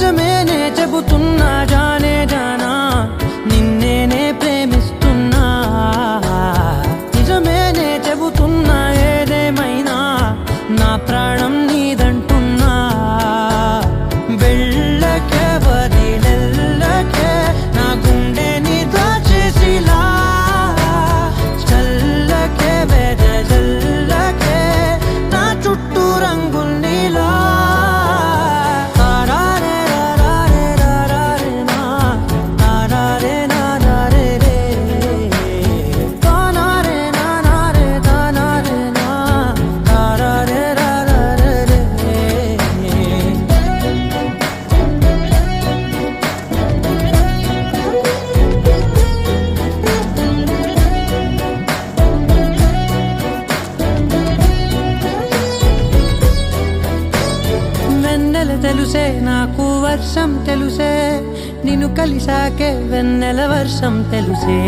నిజమేనే చెబుతున్నా జానే జానా నిన్నేనే ప్రేమిస్తున్నా నిజమేనే చెబుతున్నా ఏదేమైనా నా ప్రాణం నీదంటున్నా వెళ్ళకే వదిలెళ్ళకే నా గుండెని దాచేసిలా చల్లకే వెదజల్లకే నా చుట్టూ రంగుల్నిలా తెలుసే నాకు వర్షం తెలుసే నిన్ను కలిసాకే వెన్నెల వర్షం తెలుసే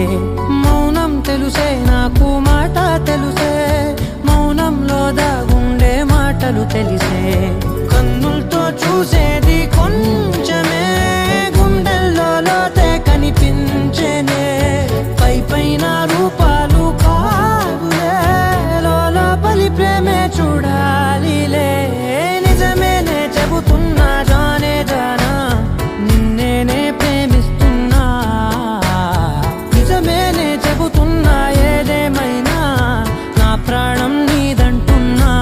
మౌనం తెలుసే నాకు మాట తెలుసే మౌనంలో దాగుండే మాటలు తెలిసే కన్నులతో చూసేది కొంచెమే గుండెల్లో లోతే కనిపించేనే పై పైన రూపాలు కాదులే లోపలి ప్రేమే చూడాలిలే నిజమేనే చెబుతున్నా జానే జానా నిన్నేనే ప్రేమిస్తున్నా నిజమేనే చెబుతున్నా ఏదేమైనా నా ప్రాణం నీదంటున్నా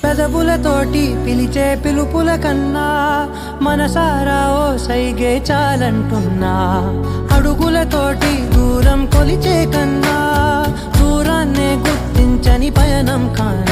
పెదవులతోటి పిలిచే పిలుపుల కన్నా మనసారా ఓ సైగే చాలంటున్నా అడుగులతోటి దూరం కొలిచే కన్నా దూరాన్నే గుర్తించని పయనం కాని